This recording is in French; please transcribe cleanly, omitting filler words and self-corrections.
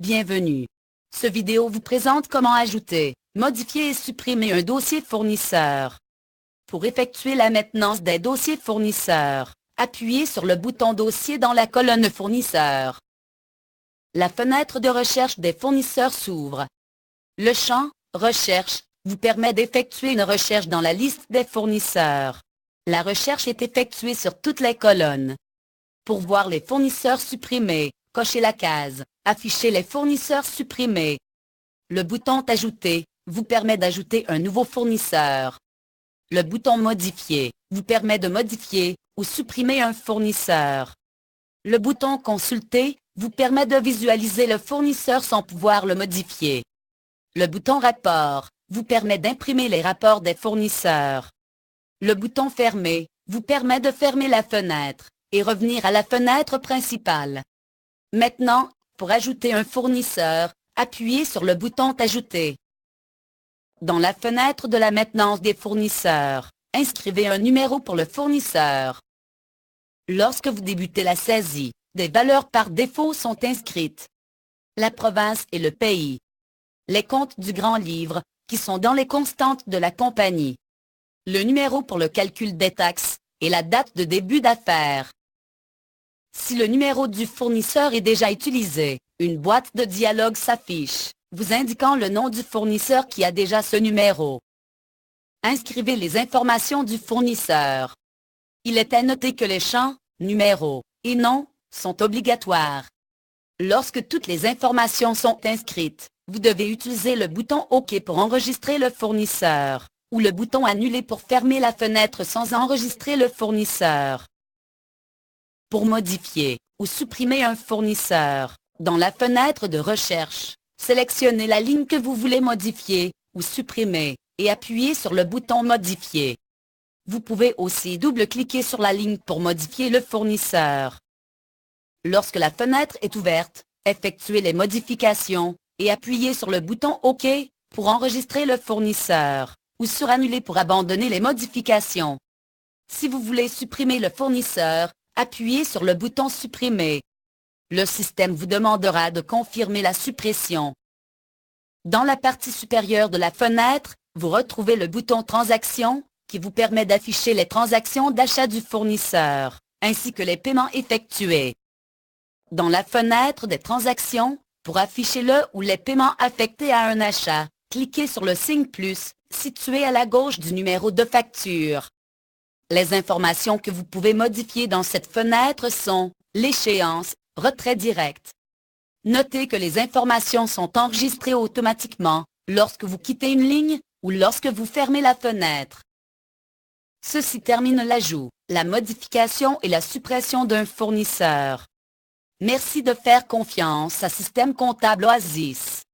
Bienvenue. Ce vidéo vous présente comment ajouter, modifier et supprimer un dossier fournisseur. Pour effectuer la maintenance des dossiers fournisseurs, appuyez sur le bouton Dossier dans la colonne Fournisseurs. La fenêtre de recherche des fournisseurs s'ouvre. Le champ Recherche vous permet d'effectuer une recherche dans la liste des fournisseurs. La recherche est effectuée sur toutes les colonnes. Pour voir les fournisseurs supprimés, cochez la case « Afficher les fournisseurs supprimés ». Le bouton « Ajouter » vous permet d'ajouter un nouveau fournisseur. Le bouton « Modifier » vous permet de modifier ou supprimer un fournisseur. Le bouton « Consulter » vous permet de visualiser le fournisseur sans pouvoir le modifier. Le bouton « Rapport » vous permet d'imprimer les rapports des fournisseurs. Le bouton « Fermer » vous permet de fermer la fenêtre et revenir à la fenêtre principale. Maintenant, pour ajouter un fournisseur, appuyez sur le bouton « Ajouter ». Dans la fenêtre de la maintenance des fournisseurs, inscrivez un numéro pour le fournisseur. Lorsque vous débutez la saisie, des valeurs par défaut sont inscrites. La province et le pays. Les comptes du grand livre, qui sont dans les constantes de la compagnie. Le numéro pour le calcul des taxes et la date de début d'affaires. Si le numéro du fournisseur est déjà utilisé, une boîte de dialogue s'affiche, vous indiquant le nom du fournisseur qui a déjà ce numéro. Inscrivez les informations du fournisseur. Il est à noter que les champs « Numéro » et « Nom » sont obligatoires. Lorsque toutes les informations sont inscrites, vous devez utiliser le bouton « OK » pour enregistrer le fournisseur, ou le bouton « Annuler » pour fermer la fenêtre sans enregistrer le fournisseur. Pour modifier ou supprimer un fournisseur, dans la fenêtre de recherche, sélectionnez la ligne que vous voulez modifier ou supprimer et appuyez sur le bouton « Modifier ». Vous pouvez aussi double-cliquer sur la ligne pour modifier le fournisseur. Lorsque la fenêtre est ouverte, effectuez les modifications et appuyez sur le bouton « OK » pour enregistrer le fournisseur ou sur « Annuler » pour abandonner les modifications. Si vous voulez supprimer le fournisseur, appuyez sur le bouton « Supprimer ». Le système vous demandera de confirmer la suppression. Dans la partie supérieure de la fenêtre, vous retrouvez le bouton « Transactions » qui vous permet d'afficher les transactions d'achat du fournisseur, ainsi que les paiements effectués. Dans la fenêtre des transactions, pour afficher le ou les paiements affectés à un achat, cliquez sur le signe plus, situé à la gauche du numéro de facture. Les informations que vous pouvez modifier dans cette fenêtre sont l'échéance, retrait direct. Notez que les informations sont enregistrées automatiquement lorsque vous quittez une ligne ou lorsque vous fermez la fenêtre. Ceci termine l'ajout, la modification et la suppression d'un fournisseur. Merci de faire confiance à Système Comptable Oasis.